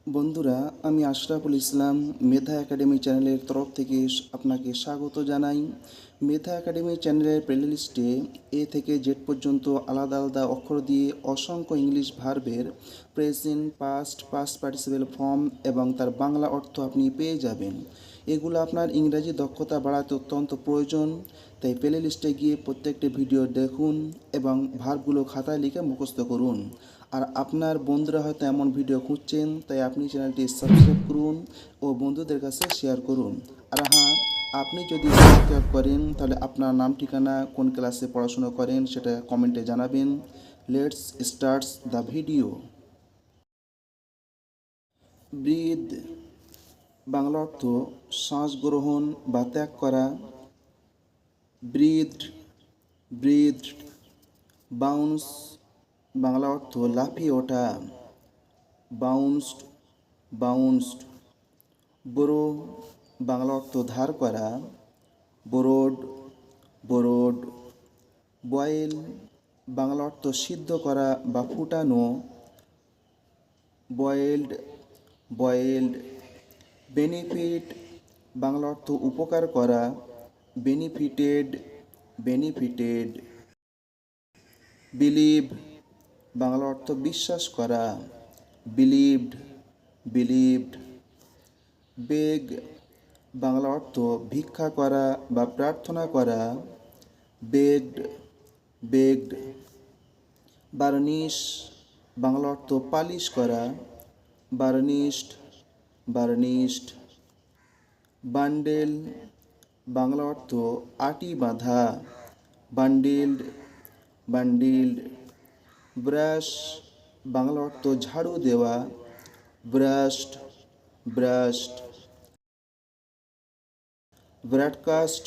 বন্ধুরা, আমি আশরাফুল ইসলাম মেধা একাডেমি চ্যানেলের তরফ থেকে আপনাকে স্বাগত জানাই। মেধা একাডেমি চ্যানেলের প্লেলিস্টে এ থেকে জেড পর্যন্ত আলাদা আলাদা অক্ষর দিয়ে অসংখ্য ইংলিশ ভার্বের present, past, past participle form এবং তার বাংলা অর্থ আপনি পেয়ে যাবেন। এগুলো আপনার ইংরাজি দক্ষতা বাড়াতে অত্যন্ত প্রয়োজন। তাই প্লেলিস্টে গিয়ে প্রত্যেকটি ভিডিও দেখুন এবং ভার্বগুলো খাতায় লিখে মুখস্থ করুন। আর আপনার বন্ধুরা হয়তো এমন ভিডিও খুঁজছেন, তাই আপনি চ্যানেলটি সাবস্ক্রাইব করুন ও বন্ধুদের কাছে শেয়ার করুন। আর হ্যাঁ, আপনি যদি সাবস্ক্রাইব করেন তাহলে আপনার নাম, ঠিকানা, কোন ক্লাসে পড়াশোনা করেন সেটা কমেন্টে জানাবেন। Let's starts the video. Breathe Bangla অর্থ শ্বাস গ্রহণ বা ত্যাগ করা। ব্রিথড, ব্রিথড। বাউন্স বাংলা অর্থ লাফিয়ে ওঠা। বাউন্সড, বাউন্সড। বোরো বাংলা অর্থ ধার করা। Borrowed, borrowed. বয়েল বাংলা অর্থ সিদ্ধ করা বা ফুটানো। Boiled, boiled. বেনিফিট বাংলা অর্থ উপকার করা। Benefited, benefited. বিলিভ বাংলা অর্থ বিশ্বাস করা। Believed, believed. বেগ বাংলা অর্থ ভিক্ষা করা বা প্রার্থনা করা। Begged, begged. বার্নিশ বাংলা অর্থ পালিশ করা। বার্নিশড, বার্নিশড। বান্ডেল বাংলা অর্থ আটি বাঁধা। বান্ডিল্ড, বান্ডিল্ড। ব্রাশ বাংলা অর্থ ঝাড়ু দেওয়া। Brushed, brushed. ব্রডকাস্ট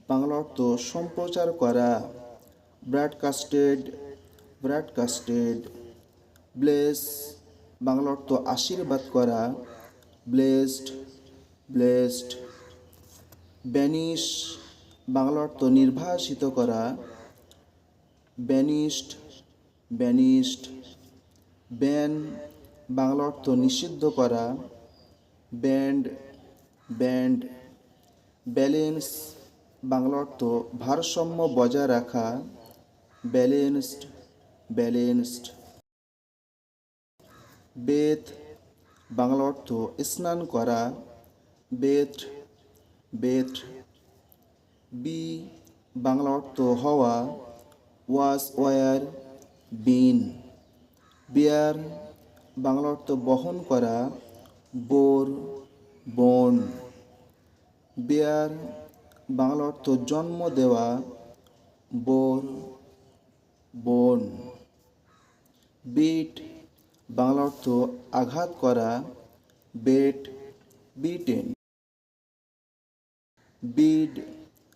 বাংলা অর্থ সম্প্রচার করা। ব্রডকাস্টেড, ব্রডকাস্টেড। ব্লেস বাংলা অর্থ আশীর্বাদ করা। Blessed, blessed. ব্যানিশ বাংলা অর্থ নির্বাসিত করা। ব্যানিশড, ব্যানিশড। ব্যান বাংলা অর্থ নিষিদ্ধ করা। Band, band. ব্যালেন্স বাংলা অর্থ ভারসাম্য বজায় রাখা। Balanced, balanced. বেথ বাংলা অর্থ স্নান করা। Bathe, bathe. বি বাংলা অর্থ হওয়া। ওয়াজ, ওয়ার, বিন। বিয়ার বাংলা অর্থ বহন করা। বোর, বন। বেয়ার বাংলা অর্থ জন্ম দেওয়া। বোর, বোন। বিট বাংলা অর্থ আঘাত করা। Bet, beaten. বিড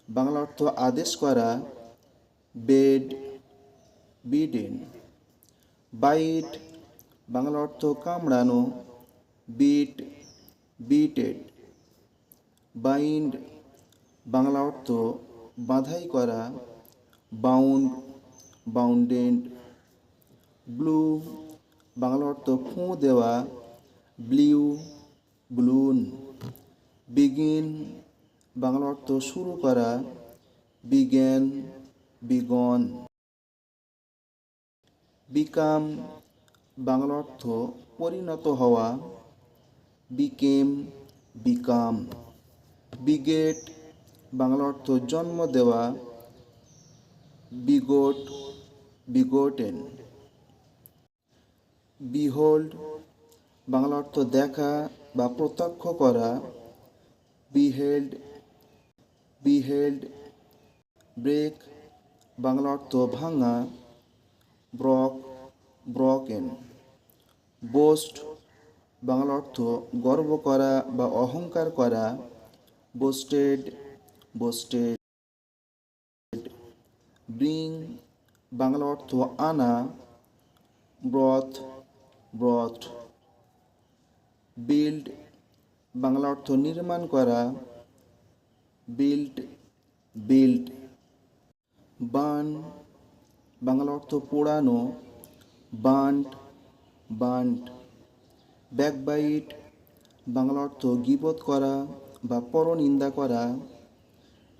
বাংলা অর্থ আদেশ করা। Bed, Biden. বাইট বাংলা অর্থ কামড়ানো। বিট, বিটেড। বাইন্ড বাংলা অর্থ বাঁধাই করা। Bound, bounded. ব্লু বাংলা অর্থ ফুঁ দেওয়া। ব্লিউ, ব্লুন। বিগিন বাংলা অর্থ শুরু করা। বিজ্ঞান, বিগন। বিকাম বাংলা অর্থ পরিণত হওয়া। Became, become. বিগেট বাংলা অর্থ জন্ম দেওয়া। বিগোট, বিগোটেন। বিহোল্ড বাংলা অর্থ দেখা বা প্রত্যক্ষ করা। বিহেল্ড, বিহেল্ড। ব্রেক বাংলা অর্থ ভাঙা। Brock, broken. বোস্ট বাংলা অর্থ গর্ব করা বা অহংকার করা। Boosted, boosted. ব্রিং বাংলা অর্থ আনা। Broth, broth. বিল্ড বাংলা অর্থ নির্মাণ করা। Built, built. বার্ন বাংলা অর্থ পোড়ানো। Burned, burned. ব্যাকবাইট বাংলা অর্থ গীবত করা বা পরনিন্দা করা।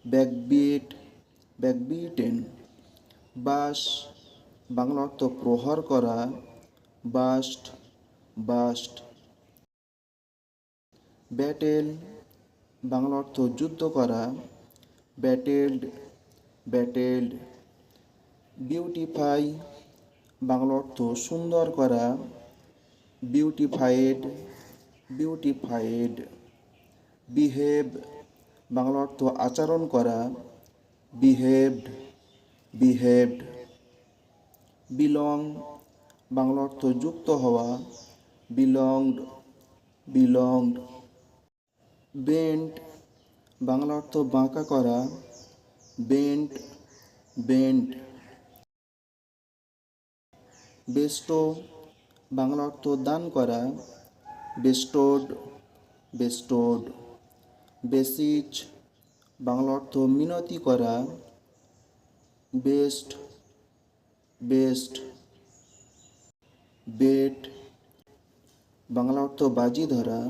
ব্যাকবিট ব্যাকবিটেন। বাস বাংলা অর্থ প্রহার করা, বাস্ট বাস্ট। ব্যাটেল বাংলা অর্থ যুদ্ধ করা, ব্যাটেলড ব্যাটেলড। বিউটিফাই বাংলা অর্থ সুন্দর করা, বিউটিফাইড বিউটিফাইড। বিহেভ বাংলা অর্থ আচরণ করা, বিহেভড বিহেভড। বিলং বাংলা অর্থ যুক্ত হওয়া, বিলংড বিলংড। বেন্ট বাংলা অর্থ বাঁকা করা, বেন্ট বেন্ট। বেস্টো বাংলা অর্থ দান করা, বেস্টোড বেস্টোড। বেসিচ বাংলা অর্থ মিনতি করা, বেস্ট বেস্ট। বেট বাংলা অর্থ বাজি ধরা,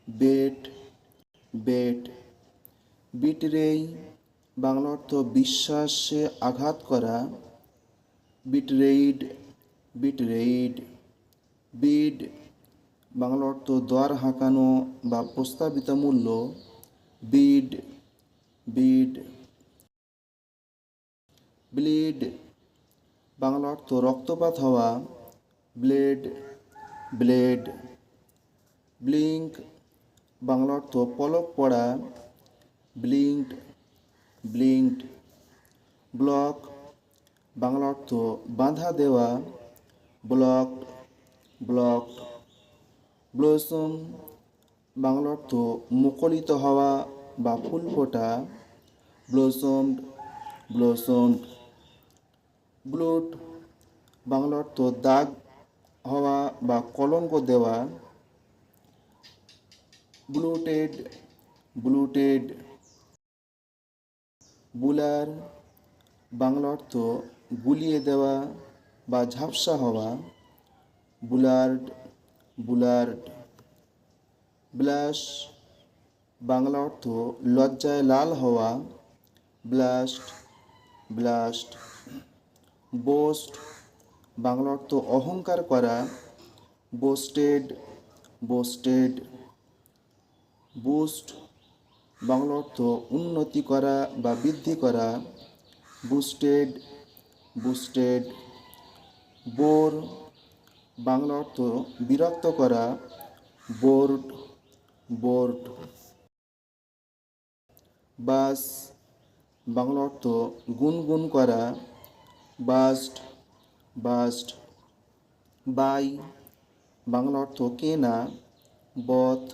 বেট বেট। বিটরেই বাংলা অর্থ বিশ্বাসে আঘাত করা, বিটরেইড বিটরেইড। বিড বাংলা অর্থ দ্বার হাঁকানো বা প্রস্তাবিত মূল্য, বিড বিড। ব্লিড বাংলা অর্থ রক্তপাত হওয়া, ব্লেড ব্লেড। ব্লিঙ্ক বাংলা অর্থ পলক পড়া, ব্লিঙ্কড ব্লিঙ্কড। ব্লক বাংলা অর্থ বাধা দেওয়া, ব্লকড ব্লকড। ব্লসম বাংলা অর্থ মুখরিত হওয়া বা ফুল ফোটা, ব্লসমড ব্লসমড। ব্লুট বাংলা অর্থ দাগ হওয়া বা কলঙ্ক দেওয়া, ব্লুটেড ব্লুটেড। বুলার বাংলা অর্থ গুলিয়ে দেওয়া বা ঝাপসা হওয়া, বুলার্ড বুলার্ড। ব্লাশ বাংলা অর্থ লজ্জায় লাল হওয়া, ব্লাস্ট ব্লাস্ট। বোস্ট বাংলা অর্থ অহংকার করা, বোস্টেড বোস্টেড। বুস্ট বাংলা অর্থ উন্নতি করা বা বৃদ্ধি করা, বুস্টেড বুস্টেড। বোর বাংলা অর্থ বিরক্ত করা, বোর্ড বোর্ড। বাস বাংলা অর্থ গুনগুন করা, বাস্ট বাস্ট। বাই বাংলা অর্থ কেনা, বথ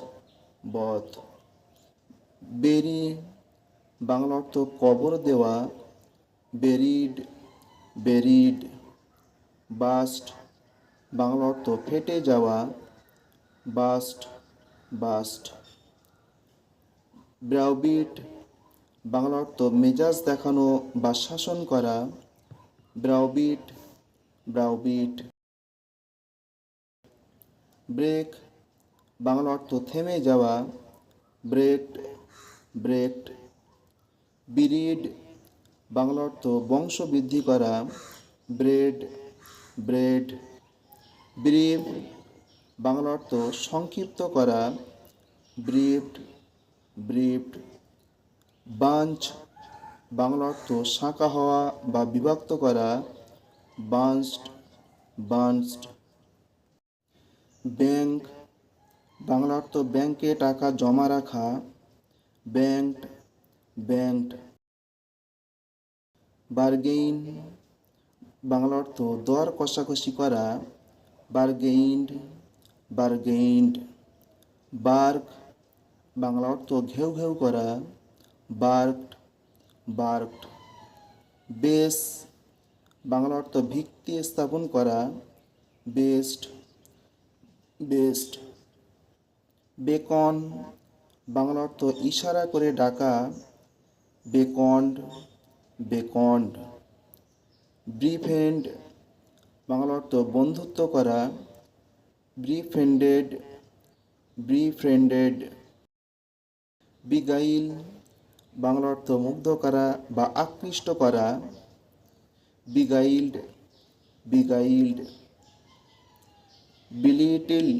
বথ। বেরি বাংলা অর্থ কবর দেওয়া, বেরিড বেরিড। বাস্ট বাংলা অর্থ ফেটে যাওয়া, বাস্ট বাস্ট। ব্রাউবিট বাংলা অর্থ মেজাজ দেখানো বা শাসন করা, ব্রাউবিট ব্রাউবিট। ব্রেক বাংলা অর্থ থেমে যাওয়া, ব্রেকড ব্রেকড। বিরিড বাংলা অর্থ বংশ বৃদ্ধি করা, ব্রেড ব্রেড। ব্রিফ বাংলা অর্থ সংক্ষিপ্ত করা, ব্রিফড ব্রিফড। বাঞ্চ বাংলা অর্থ শাঁকা হওয়া বা বিভক্ত করা, বাঞ্চড বাঞ্চড। ব্যাংক বাংলা অর্থ ব্যাংকে টাকা জমা রাখা, ব্যাংকড ব্যাংকড। বার্গেইন বাংলা অর্থ দর কষাকষি করা, বার্গেইনড বার্গেইনড। বার্ক বাংলা অর্থ ঘেউ ঘেউ করা, বার্কড বার্কড। বেস বাংলা অর্থ ভিত্তি স্থাপন করা, বেস্ট বেস্ট। বেকন বাংলা অর্থ ইশারা করে ডাকা, বেকন্ড বেকন্ড। ব্রিফেন্ড বাংলা অর্থ বন্ধুত্ব করা, befriended, befriended, beguile বাংলা অর্থ মুগ্ধ করা বা আকৃষ্ট করা, beguiled, beguiled, belittle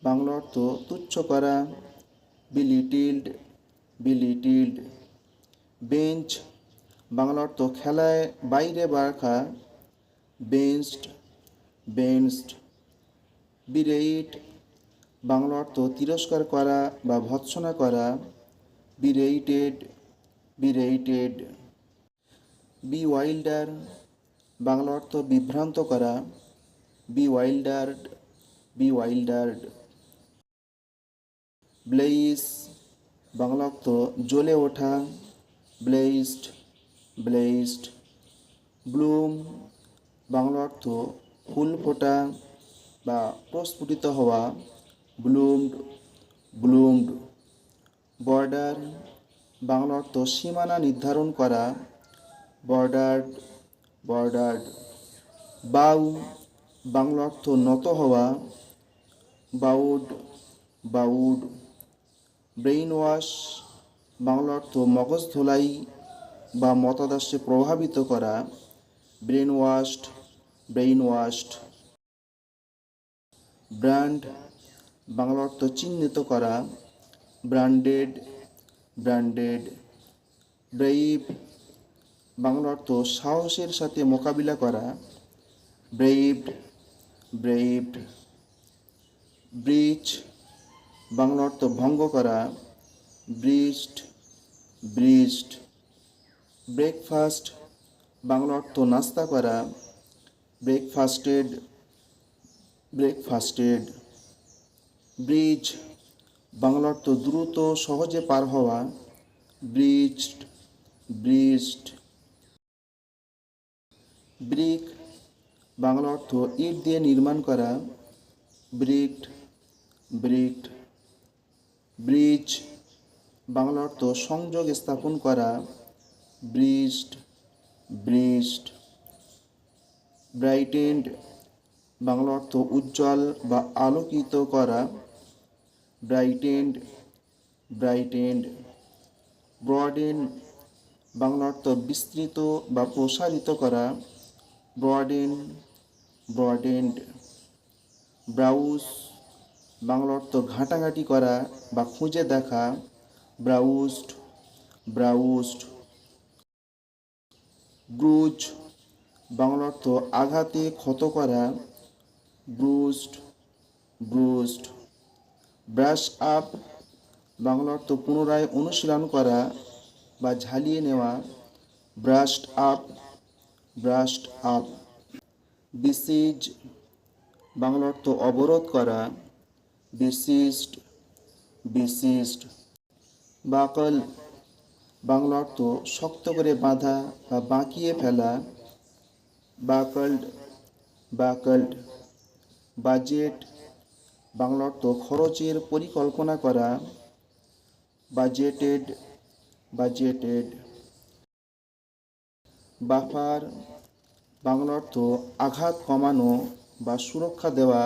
বাংলা অর্থ তুচ্ছ করা, belittled, belittled, বেঞ্চ বাংলা অর্থ খেলায় বাইরে রাখা, বেঞ্চড, বেঞ্চড, বিরেইট বাংলা অর্থ তিরস্কার করা বা ভৎসনা করা, বিরেইটেড, বিরেইটেড, বিওয়াইল্ডার বাংলা অর্থ বিভ্রান্ত করা, বিওয়াইল্ডার্ড, বিওয়াইল্ডার্ড, ব্লেইস বাংলা অর্থ জ্বলে ওঠা, ব্লেইসড, ব্লেইসড, ব্লুম বাংলা অর্থ ফুল ফোটা বা প্রস্ফুটিত হওয়া, ব্লুমড, ব্লুমড, বর্ডার বাংলা অর্থ সীমানা নির্ধারণ করা, বর্ডার্ড, বর্ডার্ড, বাউ বাংলা অর্থ নত হওয়া, bowed, bowed, brain wash Bangla অর্থ মগজ ধোলাই বা মতাদর্শে প্রভাবিত করা, brain washed, brain washed, brand Bangla অর্থ চিহ্নিত করা, ব্র্যান্ডেড, ব্র্যান্ডেড, ব্রেইভ বাংলা অর্থ সাহসের সাথে মোকাবিলা করা, ব্রেইভড, ব্রেইভড, ব্রিচ বাংলা অর্থ ভঙ্গ করা, ব্রিজড, ব্রিজড, ব্রেকফাস্ট বাংলা অর্থ নাস্তা করা, ব্রেকফাস্টেড, ব্রেকফাস্টেড, ব্রিজ বাংলা অর্থ দ্রুত সহজে পার হওয়া, ব্রিজড, ব্রিজড, ব্রিক বাংলা অর্থ ইট দিয়ে নির্মাণ করা, ব্রিকড, ব্রিকড, ব্রিজ বাংলা অর্থ সংযোগ স্থাপন করা, ব্রিজড, ব্রিজড, ব্রাইটেন্ড বাংলা অর্থ উজ্জ্বল বা আলোকিত করা, ব্রাইটেন্ড, ব্রাইটেন্ড, ব্রডেন বাংলা অর্থ বিস্তৃত বা প্রসারিত করা, ব্রডেন, ব্রডেন্ড, ব্রাউজ বাংলা অর্থ ঘাঁটাঘাঁটি করা বা খুঁজে দেখা, ব্রাউজড, ব্রাউজড, ব্রুজ বাংলা অর্থ আঘাতে ক্ষত করা, bruised, bruised, brush up Bangla অর্থ পুনরায় অনুশীলন করা বা ঝালিয়ে নেওয়া, brushed up, brushed up, besiege Bangla অর্থ অবরোধ করা, বিসিজড, বিসিজড, বাকল বাংলা অর্থ শক্ত করে বাঁধা বা বাঁকিয়ে ফেলা, বাকল্ড, বাকল্ড, বাজেট বাংলা অর্থ খরচের পরিকল্পনা করা, বাজেটেড, বাজেটেড, বাফার বাংলা অর্থ আঘাত কমানো বা সুরক্ষা দেওয়া,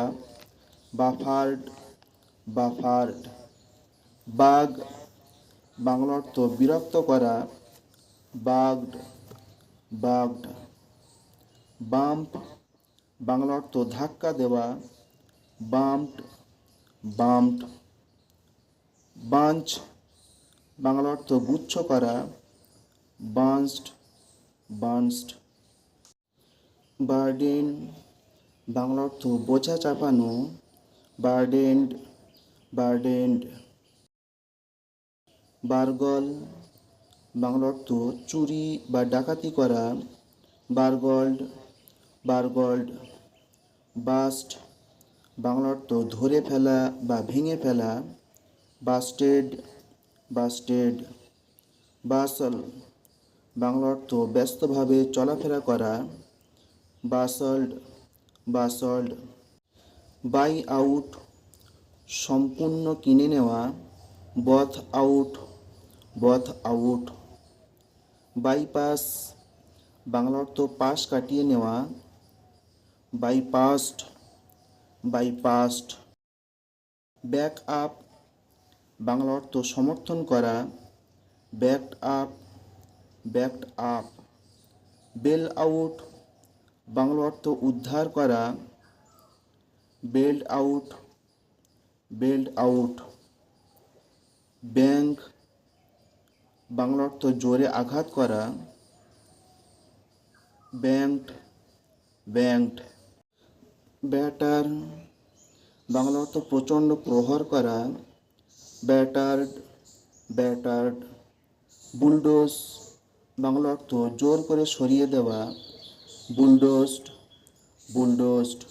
বাফার্ড, বাফার্ড, বাগ বাংলা অর্থ বিরক্ত করা, বাগড, বাগড, বাম্প বাংলা অর্থ ধাক্কা দেওয়া, বাম্পড, বাম্পড, বাঞ্চ বাংলা অর্থ গুচ্ছ করা, বাঞ্চড, বাঞ্চড, বার্ডেন বাংলা অর্থ বোঝা চাপানো, বার্ডেন্ড, বার্ডেন্ড, বার্গল বাংলা অর্থ চুরি বা ডাকাতি করা, বার্গল্ড, বার্গল্ড, বাস্ট বাংলা অর্থ ধরে ফেলা বা ভেঙে ফেলা, বাস্টেড, বাস্টেড, বাসল বাংলা অর্থ ব্যস্তভাবে চলাফেরা করা, বাসল্ড, বাসল্ড, বাই আউট সম্পূর্ণ কিনে নেওয়া, both out, both out, bypass Bangla অর্থ পাশ কাটিয়ে নেওয়া, বাইপাসড, বাইপাসড। ব্যাক আপ বাংলা অর্থ সমর্থন করা, backed up, backed up. Bell out Bangla অর্থ উদ্ধার করা, bailed out, bailed out. Bank Bangla অর্থ জোরে আঘাত করা, ব্যাংকড, ব্যাংকড। ব্যাটার বাংলা অর্থ প্রচণ্ড প্রহার করা, ব্যাটার্ড, ব্যাটার্ড। বুলডোজ বাংলা অর্থ জোর করে সরিয়ে দেওয়া, বুলডোজড, বুলডোজড।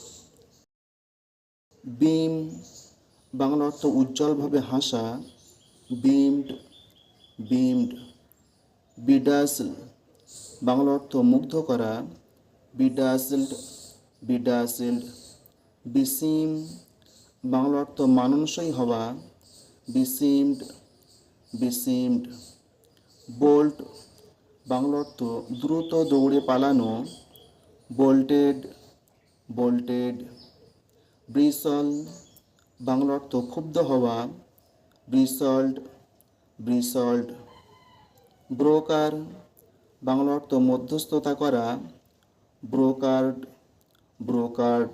বিম বাংলা অর্থ উজ্জ্বলভাবে হাসা, বিমড, বিমড। বিডাসল বাংলা অর্থ মুগ্ধ করা, বিডাসেলড, বিডাসেলড। বিসিম বাংলা অর্থ মানানসই হওয়া, বিসিমড, বিসিমড। বোল্ট বাংলা অর্থ দ্রুত দৌড়ে পালানো, বোল্টেড, বোল্টেড। ব্রিসল বাংলা অর্থ ক্ষুব্ধ হওয়া, ব্রিসল্ড, ব্রিসল্ড। ব্রোকার বাংলা অর্থ মধ্যস্থতা করা, ব্রোকার্ড, ব্রোকার্ড।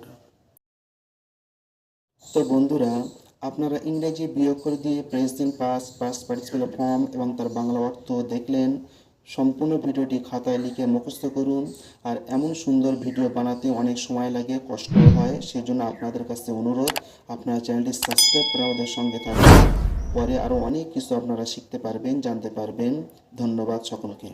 তো বন্ধুরা, আপনারা ইংরেজি বিয়োগ করে দিয়ে present past, past participle form এবং তার বাংলা অর্থ দেখলেন। সম্পূর্ণ ভিডিওটি খাতায় লিখে মুখস্থ করুন। আর এমন সুন্দর ভিডিও বানাতে অনেক সময় লাগে, কষ্ট হয়, সেজন্য আপনাদের কাছে অনুরোধ, আপনারা চ্যানেলটি সাবস্ক্রাইব করে আমাদের সঙ্গে থাকবেন। পরে আরও অনেক কিছু আপনারা শিখতে পারবেন, জানতে পারবেন। ধন্যবাদ সকলকে।